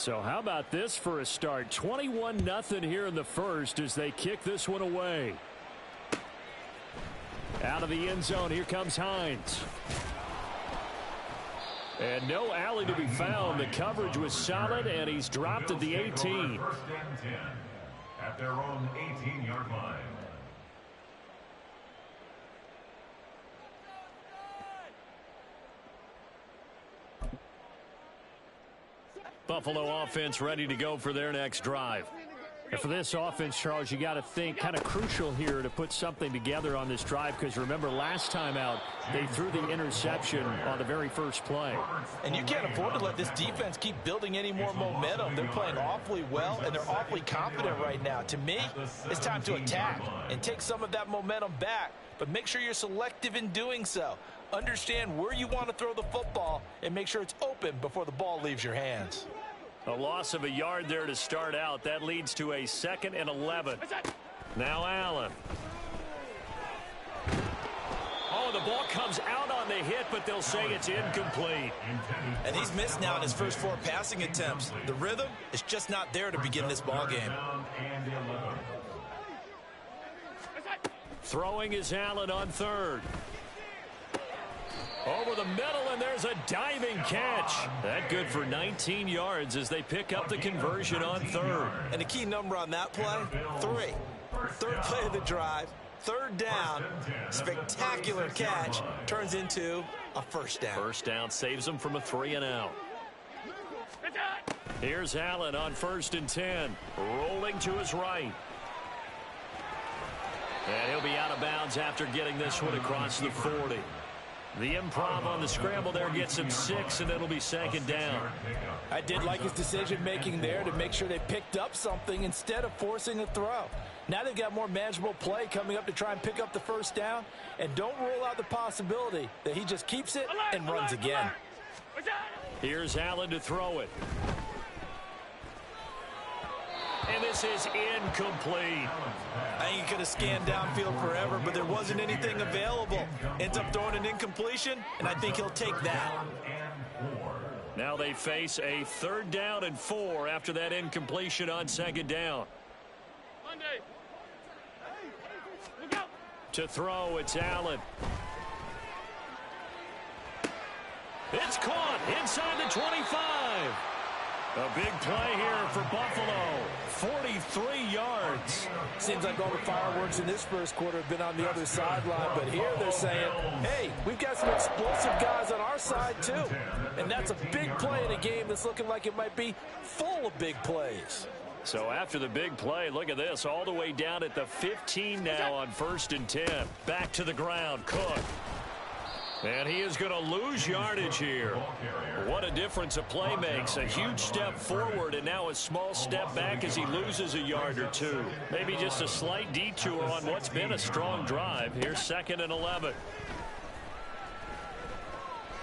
So how about this for a start? 21-0 here in the first as they kick this one away. Out of the end zone, here comes Hines. And no alley to be found. The coverage was solid, and he's dropped at the 18. First and 10 at their own 18-yard line. Buffalo offense ready to go for their next drive. And for this offense, Charles, you got to think kind of crucial here to put something together on this drive, because remember last time out they threw the interception on the very first play. And you can't afford to let this defense keep building any more momentum. They're playing awfully well, and they're awfully confident right now. To me, it's time to attack and take some of that momentum back, but make sure you're selective in doing so. Understand where you want to throw the football and make sure it's open before the ball leaves your hands. A loss of a yard there to start out. That leads to a 2nd and 11. Now Allen. Oh, the ball comes out on the hit, but they'll say it's incomplete. And he's missed now in his first 4 passing attempts. The rhythm is just not there to begin this ball game. Throwing is Allen on 3rd. Over the middle, and there's a diving catch. That good for 19 yards as they pick up the conversion on 3rd. And the key number on that play, 3. 3rd play of the drive, 3rd down, spectacular catch, turns into a first down. First down saves them from a 3-and-out. Here's Allen on 1st and 10, rolling to his right. And he'll be out of bounds after getting this one across the 40. The improv on the scramble there gets him 6, and it'll be 2nd down. I did like his decision-making there to make sure they picked up something instead of forcing a throw. Now they've got more manageable play coming up to try and pick up the first down, and don't rule out the possibility that he just keeps it and runs again. Here's Allen to throw it. And this is incomplete. I think he could have scanned downfield forever, but there wasn't anything available. Ends up throwing an incompletion, and I think he'll take that. Now they face a 3rd down and 4 after that incompletion on 2nd down. To throw, it's Allen. It's caught inside the 25. A big play here for Buffalo. 43 yards. Seems like all the fireworks in this first quarter have been on the other sideline, but here they're saying, hey, we've got some explosive guys on our side too. And that's a big play in a game that's looking like it might be full of big plays. So after the big play, look at this, all the way down at the 15 now on 1st and 10. Back to the ground, Cook. And he is going to lose yardage here. What a difference a play makes. A huge step forward and now a small step back as he loses a yard or 2. Maybe just a slight detour on what's been a strong drive. Here's 2nd and 11.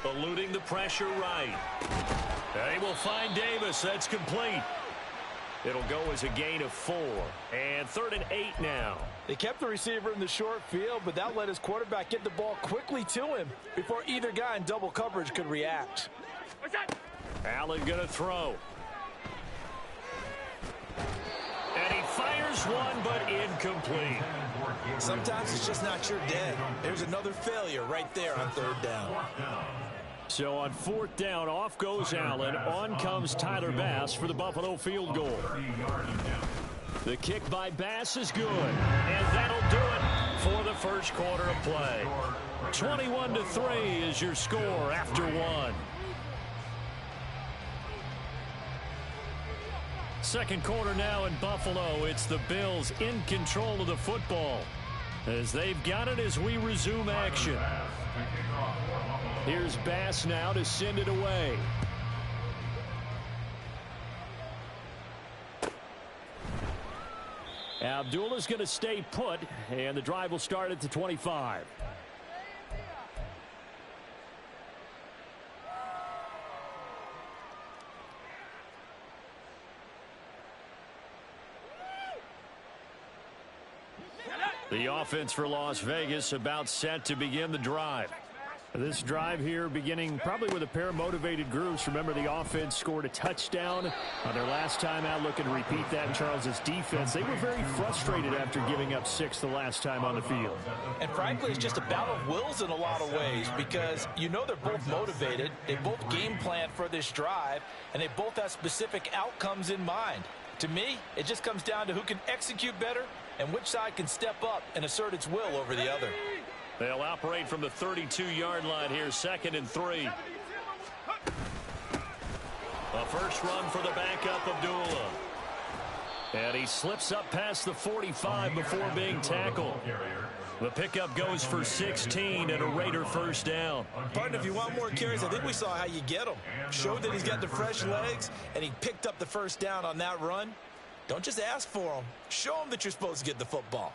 Eluding the pressure right. They will find Davis. That's complete. It'll go as a gain of 4. And 3rd and 8 now. They kept the receiver in the short field, but that let his quarterback get the ball quickly to him before either guy in double coverage could react. Allen going to throw. And he fires one, but incomplete. Sometimes it's just not your day. There's another failure right there on 3rd down. So on 4th down, off goes Allen. On comes Tyler Bass for the Buffalo field goal. The kick by Bass is good. And that'll do it for the first quarter of play. 21-3 is your score after 1. Second quarter now in Buffalo. It's the Bills in control of the football as they've got it as we resume action. Here's Bass now to send it away. Abdullah's going to stay put, and the drive will start at the 25. The offense for Las Vegas about set to begin the drive. This drive here beginning probably with a pair of motivated groups. Remember, the offense scored a touchdown on their last time out, looking to repeat that in Charles's defense. They were very frustrated after giving up 6 the last time on the field. And frankly, it's just a battle of wills in a lot of ways, because you know they're both motivated. They both game plan for this drive, and they both have specific outcomes in mind. To me, it just comes down to who can execute better and which side can step up and assert its will over the other. They'll operate from the 32-yard line here, 2nd and 3. A first run for the backup, Abdullah. And he slips up past the 45 before being tackled. The pickup goes for 16 and a Raider first down. Partner, if you want more carries, I think we saw how you get him. Showed that he's got the fresh legs, and he picked up the first down on that run. Don't just ask for him. Show him that you're supposed to get the football.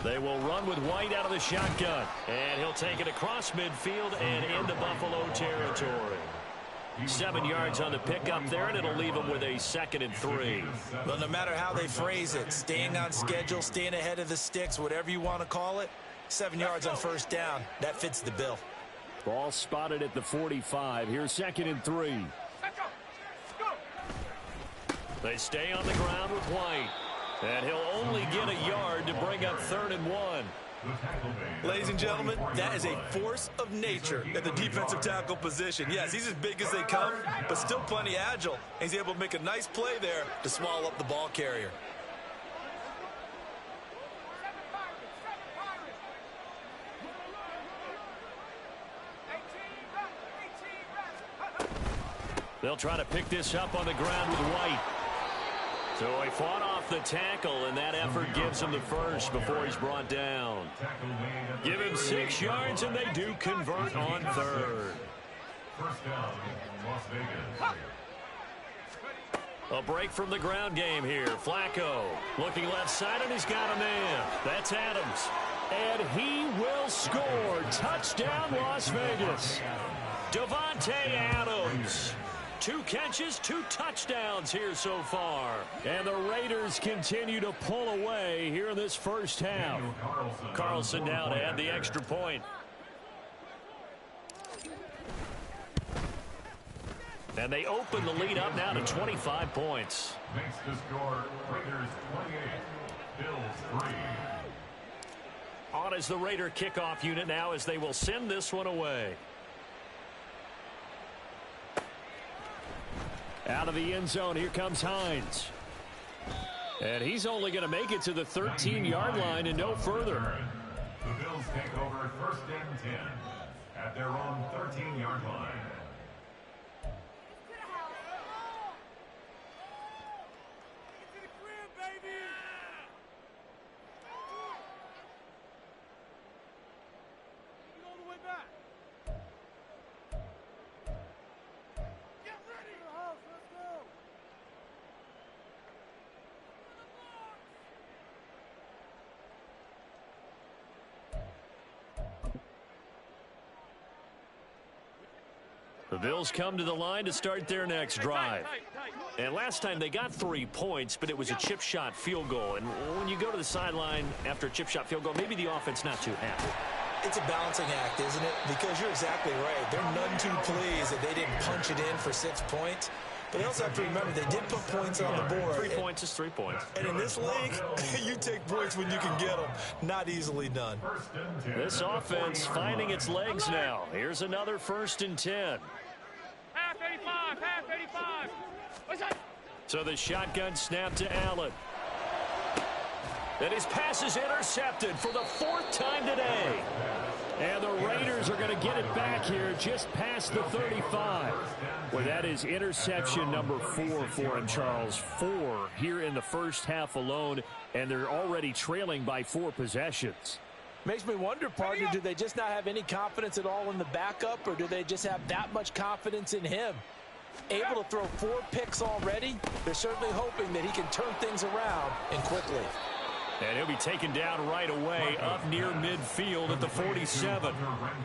They will run with White out of the shotgun. And he'll take it across midfield and into Buffalo territory. 7 yards on the pickup there, and it'll leave them with a 2nd and 3. Well, no matter how they phrase it, staying on schedule, staying ahead of the sticks, whatever you want to call it, 7 yards on first down, that fits the bill. Ball spotted at the 45. Here's 2nd and 3. They stay on the ground with White. And he'll only get a yard to bring up 3rd and 1. Ladies and gentlemen, that is a force of nature at the defensive tackle position. Yes, he's as big as they come, but still plenty agile. And he's able to make a nice play there to swallow up the ball carrier. They'll try to pick this up on the ground with White. So he fought off the tackle, and that effort gives him the first before he's brought down. Give him 6 yards, and they do convert on 3rd. First down, Las Vegas. A break from the ground game here. Flacco looking left side, and he's got a man. That's Adams. And he will score. Touchdown, Las Vegas. Davante Adams. 2 catches, 2 touchdowns here so far. And the Raiders continue to pull away here in this first half. Carlson now to add the extra point. And they open the lead up now to 25 points. Makes the score Raiders 28, Bills 3. On is the Raider kickoff unit now as they will send this one away. Out of the end zone, here comes Hines. And he's only going to make it to the 13-yard line and no further. The Bills take over 1st and 10 at their own 13-yard line. The Bills come to the line to start their next drive. And last time they got 3 points, but it was a chip shot field goal. And when you go to the sideline after a chip shot field goal, maybe the offense not too happy. It's a balancing act, isn't it? Because you're exactly right. They're none too pleased that they didn't punch it in for 6 points. But they also have to remember they did put points on the board. 3 points is 3 points. And in this league, you take points when you can get them. Not easily done. This offense finding its legs now. Here's another 1st and 10. Half 85, half 85. What's that? So the shotgun snap to Allen. And his pass is intercepted for the 4th time today. And the Raiders are going to get it back here just past the 35. Well, that is interception number 4 for him, Charles. 4 here in the first half alone, and they're already trailing by 4 possessions. Makes me wonder, partner, do they just not have any confidence at all in the backup, or do they just have that much confidence in him? Able to throw 4 picks already, they're certainly hoping that he can turn things around and quickly. And he'll be taken down right away up near midfield at the 47.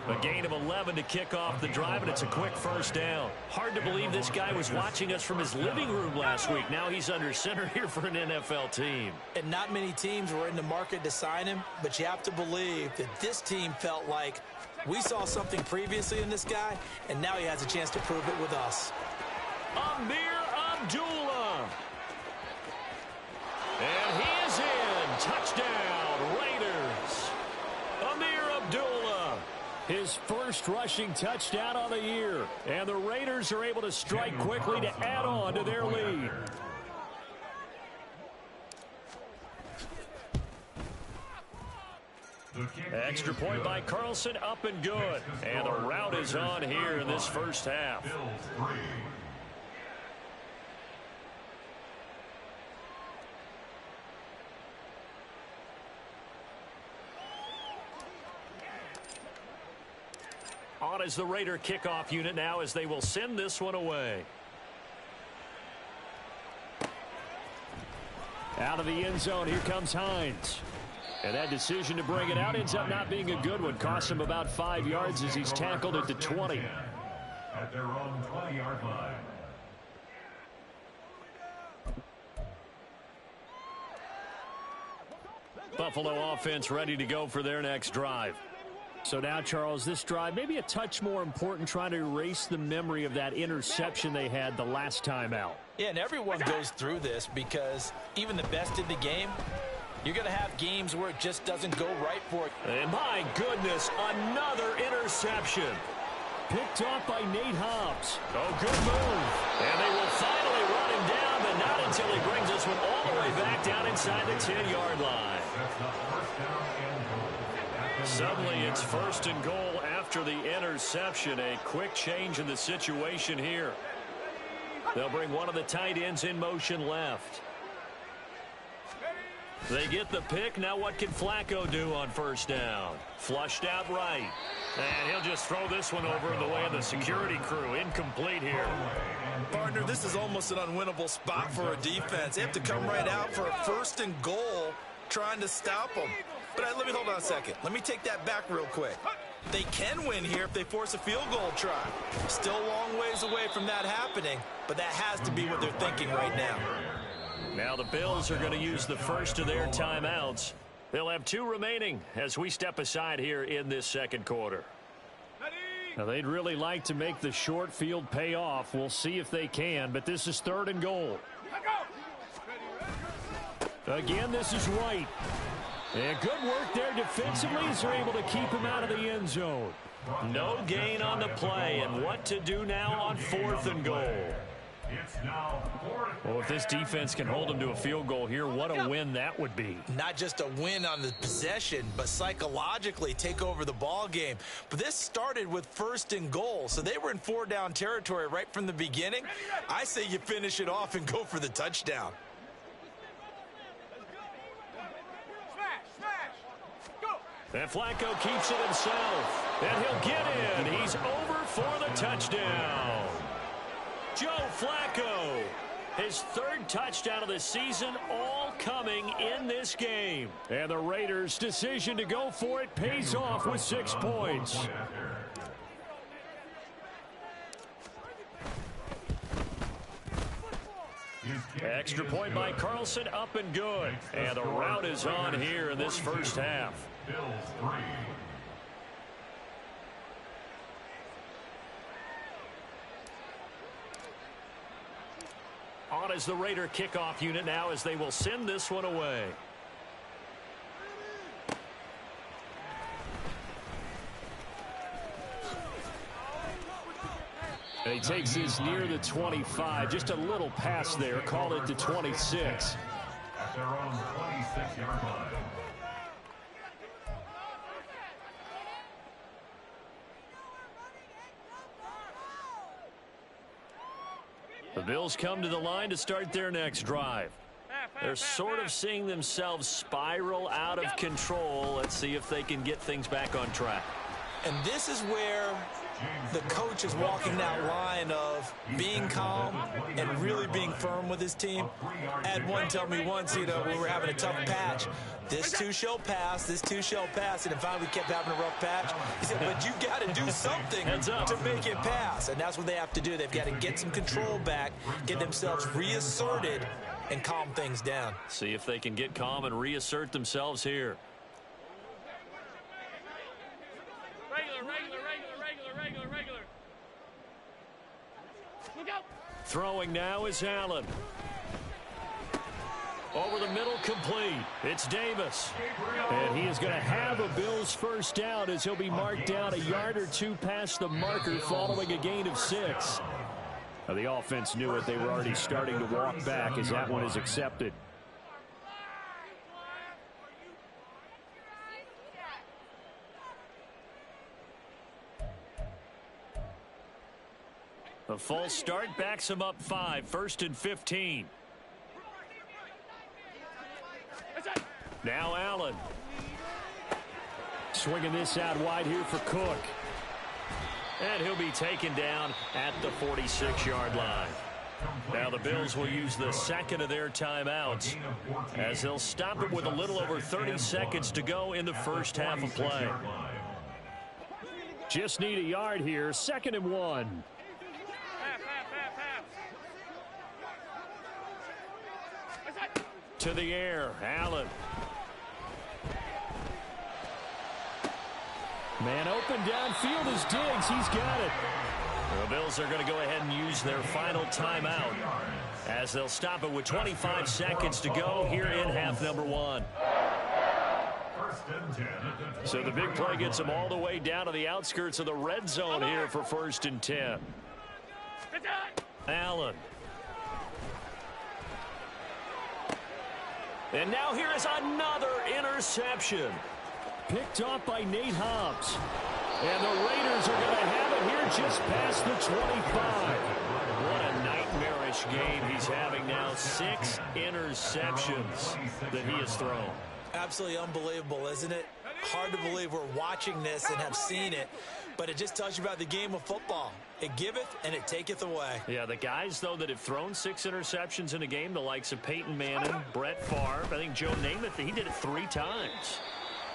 A gain of 11 to kick off the drive, and it's a quick first down. Hard to believe this guy was watching us from his living room last week. Now he's under center here for an NFL team. And not many teams were in the market to sign him, but you have to believe that this team felt like we saw something previously in this guy, and now he has a chance to prove it with us. Amir Abdullah. And he is in. Touchdown, Raiders. Amir Abdullah. His first rushing touchdown on the year. And the Raiders are able to strike quickly to add on to their lead. Extra point by Carlson, up and good. And the route is on here in this first half. On as the Raider kickoff unit now as they will send this one away. Out of the end zone, here comes Hines. And that decision to bring it out ends up not being a good one. Cost him about 5 yards as he's tackled at the 20. At their own 20-yard line. Buffalo offense ready to go for their next drive. So now, Charles, this drive maybe a touch more important, trying to erase the memory of that interception they had the last time out. Yeah, and everyone goes through this because even the best in the game, you're going to have games where it just doesn't go right for it. And my goodness, another interception. Picked off by Nate Hobbs. Oh, good move. And they will finally run him down, but not until he brings this one all the way back down inside the 10-yard line. Suddenly it's 1st and goal after the interception. A quick change in the situation here. They'll bring one of the tight ends in motion left. They get the pick. Now what can Flacco do on 1st down? Flushed out right. And he'll just throw this one over in the way of the security crew. Incomplete here. Partner, this is almost an unwinnable spot for a defense. They have to come right out for a 1st and goal trying to stop them. But let me hold on a second. Let me take that back real quick. They can win here if they force a field goal try. Still a long ways away from that happening, but that has to be what they're thinking right now. Now the Bills are going to use the first of their timeouts. They'll have 2 remaining as we step aside here in this second quarter. Now they'd really like to make the short field pay off. We'll see if they can, but this is 3rd and goal. Again, this is Wright. And good work there defensively as they're able to keep him out of the end zone. No gain on the play, and what to do now on 4th and goal. Well, if this defense can hold them to a field goal here, what a win that would be. Not just a win on the possession, but psychologically take over the ball game. But this started with 1st and goal, so they were in 4-down territory right from the beginning. I say you finish it off and go for the touchdown. And Flacco keeps it himself. And he'll get in. He's over for the touchdown. Joe Flacco, his 3rd touchdown of the season, all coming in this game. And the Raiders' decision to go for it pays off with 6 points. Extra point by Carlson, up and good. And the route is on here in this first half. Bills 3. On as the Raider kickoff unit now as they will send this one away. And he takes this near the 25. Just a little pass there. Call it the 26. At their own 26-yard line. The Bills come to the line to start their next drive. They're sort of seeing themselves spiral out of control. Let's see if they can get things back on track. And this is where The coach is walking that line of being calm and really being firm with his team. I had one tell me once, when we were having a tough patch, this too shall pass, this too shall pass, and then finally we kept having a rough patch. He said, but you've got to do something to make it pass, and that's what they have to do. They've got to get some control back, get themselves reasserted, and calm things down. See if they can get calm and reassert themselves here. Regular. Look out. Throwing now is Allen. Over the middle, complete. It's Davis. And he is going to have a Bills first down as he'll be marked down a yard or two past the marker following a gain of 6. Now, the offense knew it. They were already starting to walk back as that one is accepted. The false start backs him up 5, 1st and 15. Now Allen. Swinging this out wide here for Cook. And he'll be taken down at the 46-yard line. Now the Bills will use the second of their timeouts as they'll stop it with a little over 30 seconds to go in the first half of play. Just need a yard here, 2nd and 1. To the air, Allen. Man open downfield is Diggs. He's got it. The Bills are going to go ahead and use their final timeout as they'll stop it with 25 seconds to go here in half number 1. So the big play gets them all the way down to the outskirts of the red zone here for 1st and 10. Allen. And now here is another interception. Picked off by Nate Hobbs. And the Raiders are going to have it here just past the 25. What a nightmarish game he's having now. 6 interceptions that he has thrown. Absolutely unbelievable, isn't it? Hard to believe we're watching this and have seen it, but it just tells you about the game of football. It giveth and it taketh away. Yeah, the guys, though, that have thrown 6 interceptions in a game, the likes of Peyton Manning, Brett Favre, I think Joe Namath, he did it 3 times.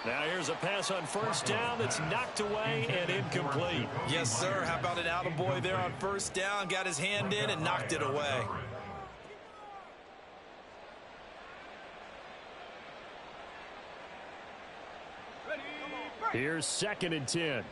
Now here's a pass on 1st down that's knocked away and incomplete. Yes, sir. How about an attaboy there on 1st down? Got his hand in and knocked it away. Here's 2nd and 10.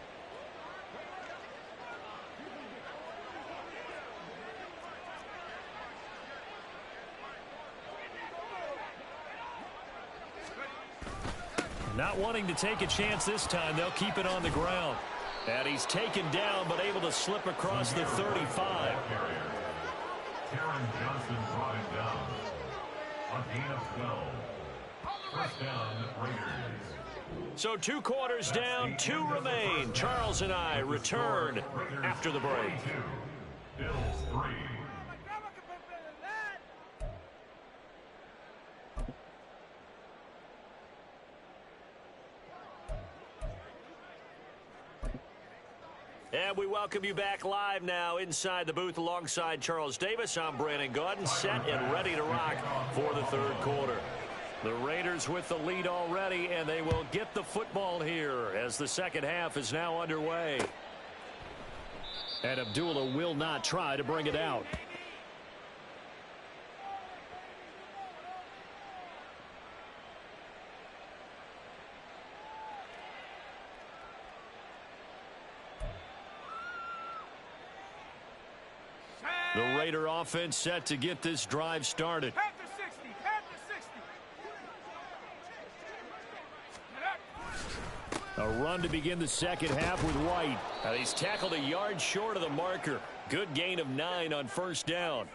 Not wanting to take a chance this time, they'll keep it on the ground. And he's taken down, but able to slip across the 35. Taron Johnson brought him down. A gain of 12. First down, Raiders. So 2 quarters down, 2 remain. Charles and I return after the break. Bills 3. And we welcome you back live now inside the booth alongside Charles Davis. I'm Brandon Gaudin, set and ready to rock for the 3rd quarter. The Raiders with the lead already, and they will get the football here as the 2nd half is now underway. And Abdullah will not try to bring it out. The Raider offense set to get this drive started. Panther 60. A run to begin the 2nd half with White. Now he's tackled a yard short of the marker. Good gain of 9 on 1st down.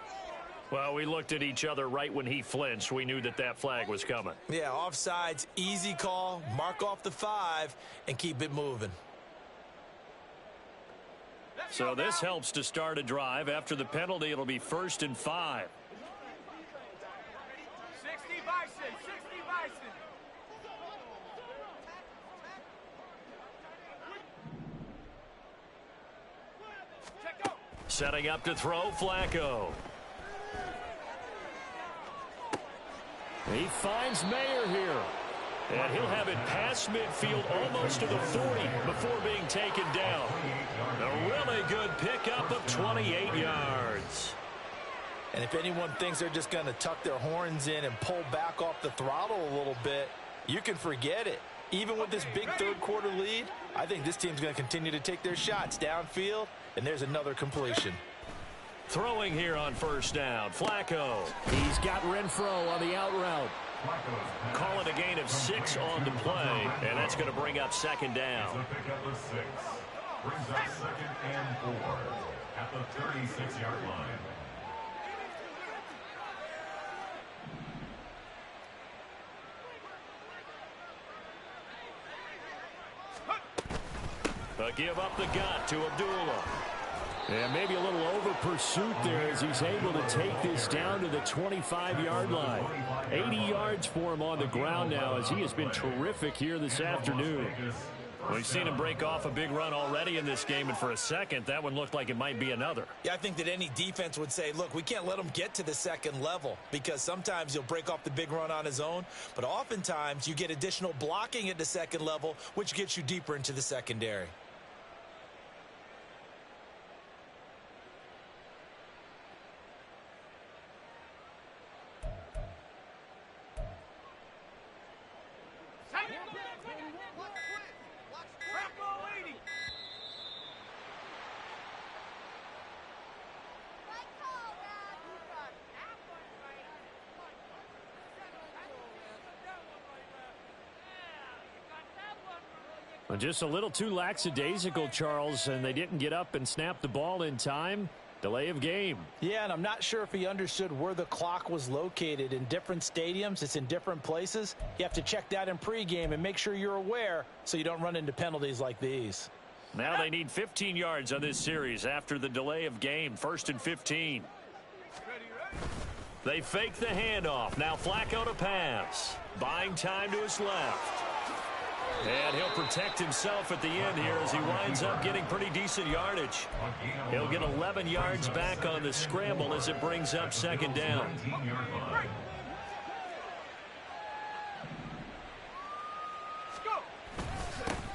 Well, we looked at each other right when he flinched. We knew that that flag was coming. Yeah, offsides, easy call. Mark off the 5 and keep it moving. So this helps to start a drive. After the penalty, it'll be 1st and 5. 60 Bison. Setting up to throw, Flacco. He finds Mayer here. And he'll have it past midfield almost to the 40 before being taken down. A really good pickup of 28 yards. And if anyone thinks they're just going to tuck their horns in and pull back off the throttle a little bit, you can forget it. Even with this big third-quarter lead, I think this team's going to continue to take their shots downfield, and there's another completion. Throwing here on first down, Flacco. He's got Renfro on the out route. Calling a gain of 6 on the play, and that's going to bring up second down. The pickup of 6 brings up 2nd and 4 at the 36-yard line. A give up the gut to Abdullah. And maybe a little over pursuit there as he's able to take this down to the 25-yard line. 80 yards for him on the ground now as he has been terrific here this afternoon. We've seen him break off a big run already in this game, and for a second, that one looked like it might be another. Yeah, I think that any defense would say, look, we can't let him get to the second level because sometimes he'll break off the big run on his own, but oftentimes you get additional blocking at the second level, which gets you deeper into the secondary. Just a little too lackadaisical, Charles, and they didn't get up and snap the ball in time. Delay of game. Yeah, and I'm not sure if he understood where the clock was located. In different stadiums, it's in different places. You have to check that in pregame and make sure you're aware so you don't run into penalties like these. Now they need 15 yards on this series after the delay of game. 1st and 15. They fake the handoff. Now Flacco to pass. Buying time to his left. And he'll protect himself at the end here as he winds up getting pretty decent yardage. He'll get 11 yards back on the scramble as it brings up second down.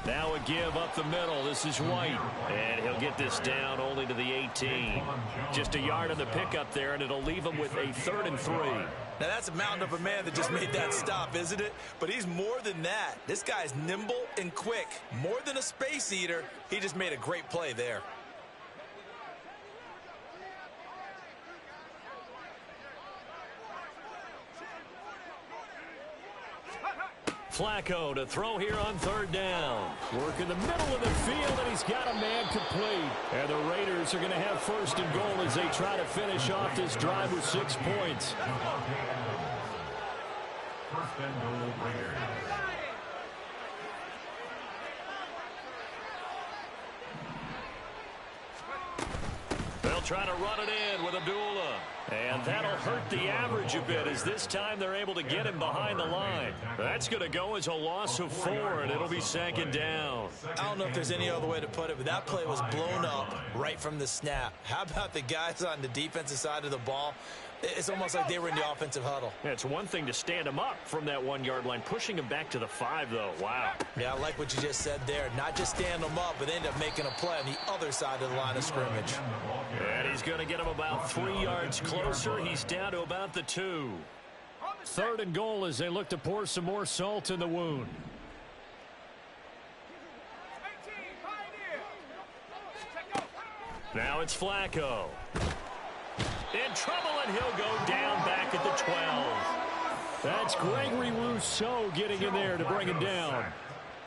Now a give up the middle. This is White. And he'll get this down only to the 18. Just a yard on the pickup there, and it'll leave him with a 3rd and 3. Now, that's a mountain of a man that just made that stop, isn't it? But he's more than that. This guy's nimble and quick. More than a space eater, he just made a great play there. Flacco to throw here on 3rd down. Work in the middle of the field, and he's got a man complete. And the Raiders are going to have 1st and goal as they try to finish off this drive with 6 points. 1st and goal, Raiders. They'll try to run it in with Abdullah. And that'll hurt the average a bit as this time they're able to get him behind the line. That's going to go as a loss of 4, and it'll be 2nd down. I don't know if there's any other way to put it, but that play was blown up right from the snap. How about the guys on the defensive side of the ball? It's almost like they were in the offensive huddle. Yeah, it's one thing to stand him up from that 1-yard line. Pushing him back to the 5, though. Wow. Yeah, I like what you just said there. Not just stand him up, but end up making a play on the other side of the line of scrimmage. And he's going to get him about 3 yards closer. He's down to about the 2. 3rd and goal as they look to pour some more salt in the wound. Now it's Flacco. In trouble, and he'll go down back at the 12. That's Gregory Rousseau getting in there to bring him down.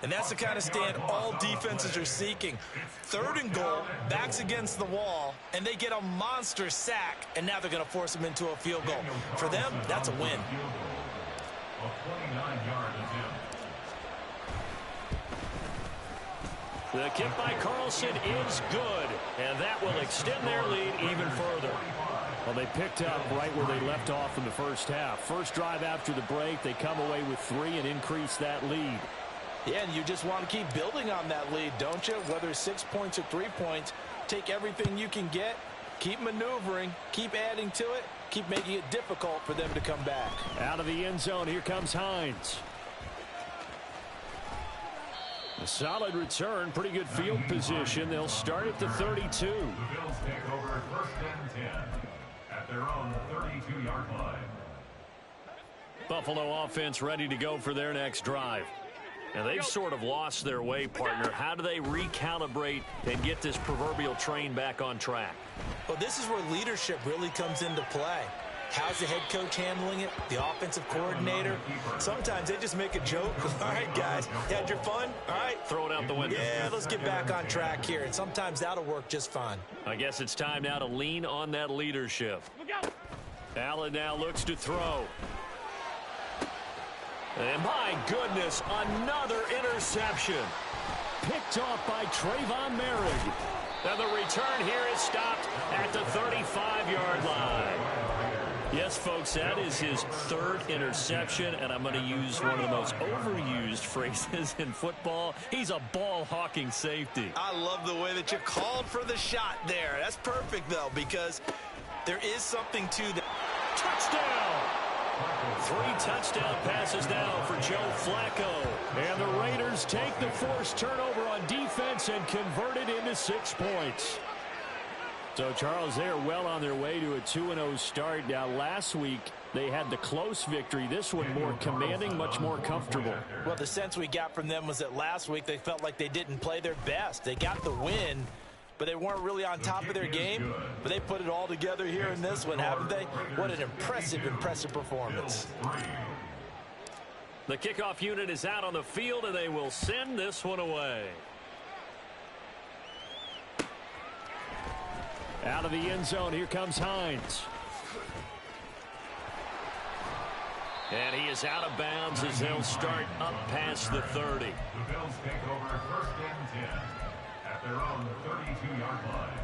And that's the kind of stand all defenses are seeking. 3rd and goal, backs against the wall, and they get a monster sack, and now they're going to force him into a field goal. For them, that's a win. A 29-yard attempt. The kick by Carlson is good, and that will extend their lead even further. Well, they picked up right where they left off in the first half. First drive after the break, they come away with 3 and increase that lead. Yeah, and you just want to keep building on that lead, don't you? Whether 6 points or 3 points, take everything you can get Keep maneuvering, keep adding to it, keep making it difficult for them to come back. Out of the end zone, here comes Hines. A solid return, pretty good field position. They'll start at the 32. The Bills take over 1st and 10 at their own 32-yard line. Buffalo offense ready to go for their next drive. And they've sort of lost their way, partner. How do they recalibrate and get this proverbial train back on track? Well, this is where leadership really comes into play. How's the head coach handling it? The offensive coordinator? Sometimes they just make a joke. All right, guys, you had your fun? All right. Throw it out the window. Yeah, let's get back on track here. And sometimes that'll work just fine. I guess it's time now to lean on that leadership. Allen now looks to throw. And my goodness, another interception. Picked off by Trayvon Merritt. And the return here is stopped at the 35-yard line. Yes, folks, that is his third interception, and I'm going to use one of the most overused phrases in football. He's a ball-hawking safety. I love the way that you called for the shot there. That's perfect, though, because there is something to that. Touchdown! 3 touchdown passes now for Joe Flacco. And the Raiders take the forced turnover on defense and convert it into 6 points. So, Charles, they are well on their way to a 2-0 start. Now, last week, they had the close victory. This one more commanding, much more comfortable. Well, the sense we got from them was that last week they felt like they didn't play their best. They got the win, but they weren't really on top of their game. But they put it all together here in this one, haven't they? What an impressive performance. The kickoff unit is out on the field, and they will send this one away. Out of the end zone, here comes Hines. And he is out of bounds as they'll start up past the 30. The Bills take over 1st and 10 at their own 32-yard line.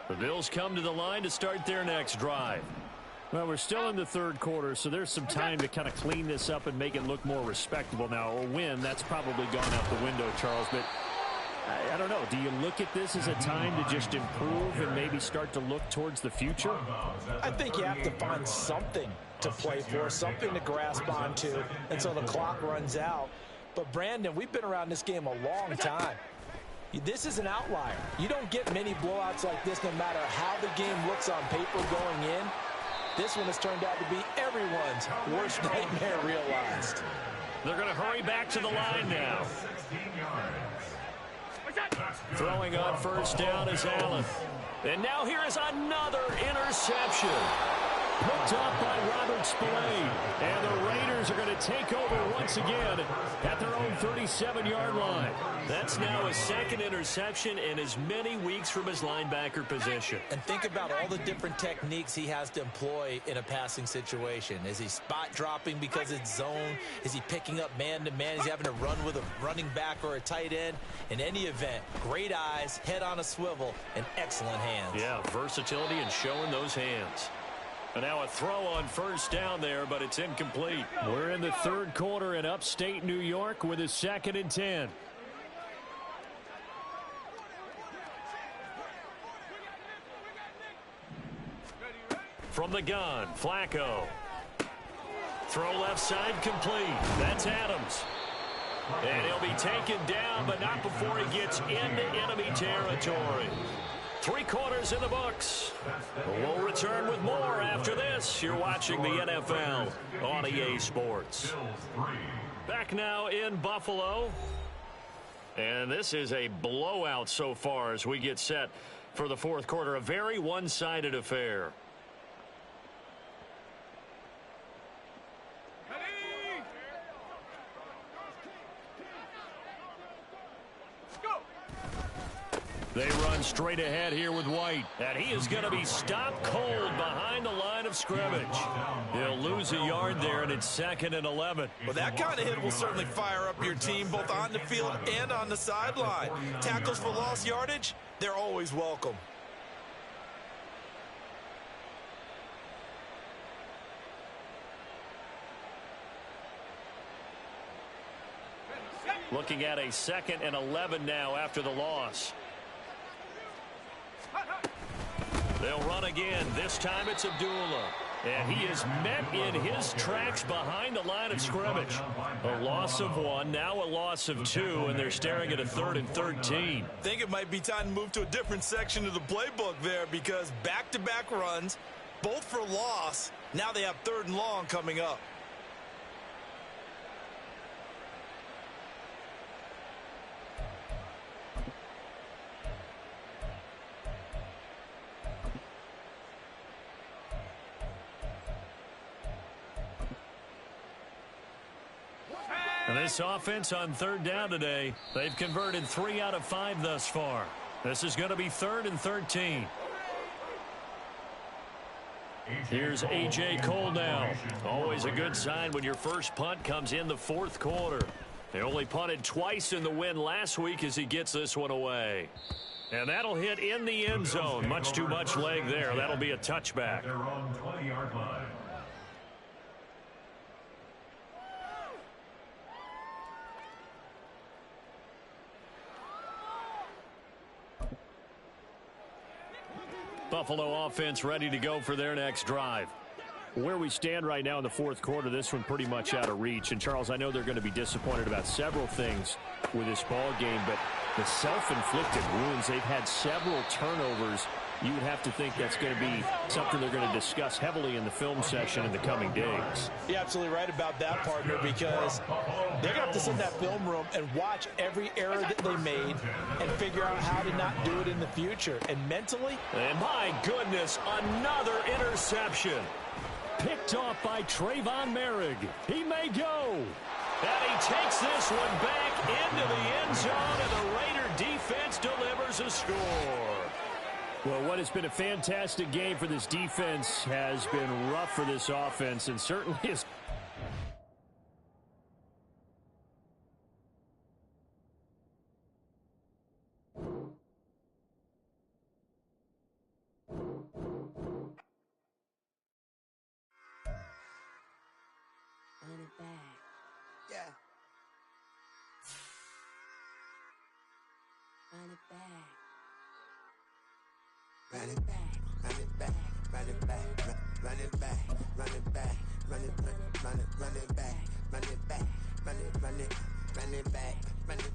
The Bills come to the line to start their next drive. Well, we're still in the third quarter, so there's some time to kind of clean this up and make it look more respectable. Now, a win, that's probably gone out the window, Charles, but I don't know. Do you look at this as a time to just improve and maybe start to look towards the future? I think you have to find something to play for, something to grasp onto until the clock runs out. But, Brandon, we've been around this game a long time. This is an outlier. You don't get many blowouts like this no matter how the game looks on paper going in. This one has turned out to be everyone's worst nightmare realized. They're going to hurry back to the line now. Throwing on first down is Allen. And now here is another interception. Picked off by Robert Spillane. And the Raiders are going to take over once again at their own 37-yard line. That's now his second interception in as many weeks from his linebacker position. And think about all the different techniques he has to employ in a passing situation. Is he spot dropping because it's zone? Is he picking up man-to-man? Is he having to run with a running back or a tight end? In any event, great eyes, head on a swivel, and excellent hands. Yeah, versatility and showing those hands. And now a throw on first down there, but it's incomplete. We're in the third quarter in upstate New York with a 2nd and 10. From the gun, Flacco. Throw left side complete. That's Adams. And he'll be taken down, but not before he gets into enemy territory. 3 quarters in the books. We'll return with more after this. You're watching the NFL on EA Sports. Back now in Buffalo. And this is a blowout so far as we get set for the fourth quarter. A very one-sided affair. They run straight ahead here with White. And he is going to be stopped cold behind the line of scrimmage. He'll lose a yard there, and it's 2nd and 11. Well, that kind of hit will certainly fire up your team both on the field and on the sideline. Tackles for lost yardage, they're always welcome. Looking at a 2nd and 11 now after the loss. They'll run again. This time it's Abdullah. And he is met in his tracks behind the line of scrimmage. A loss of 1, now a loss of 2, and they're staring at a 3rd and 13. I think it might be time to move to a different section of the playbook there because back-to-back runs, both for loss. Now they have 3rd and long coming up. And this offense on 3rd down today, they've converted 3 out of 5 thus far. This is going to be 3rd and 13. Here's A.J. Cole now. Always a good sign when your first punt comes in the 4th quarter. They only punted twice in the win last week as he gets this one away. And that'll hit in the end zone. Much too much leg there. That'll be a touchback. Their own 20-yard line. Buffalo offense ready to go for their next drive. Where we stand right now in the 4th quarter, this one pretty much out of reach. And, Charles, I know they're going to be disappointed about several things with this ball game, but the self-inflicted wounds, they've had several turnovers. You would have to think that's going to be something they're going to discuss heavily in the film session in the coming days. You're absolutely right about that, partner, because they're going to have to sit in that film room and watch every error that they made and figure out how to not do it in the future. And mentally, and my goodness, another interception. Picked off by Trayvon Merrick. He may go. And he takes this one back into the end zone, and the Raider defense delivers a score. Well, what has been a fantastic game for this defense has been rough for this offense, and certainly is. Run it back. Yeah. Run it back. Run it back. Run it back. Run it back. Run it back. Run it back. Run it back. Run it back. Run it back. Run it back. Run it back. Run it back.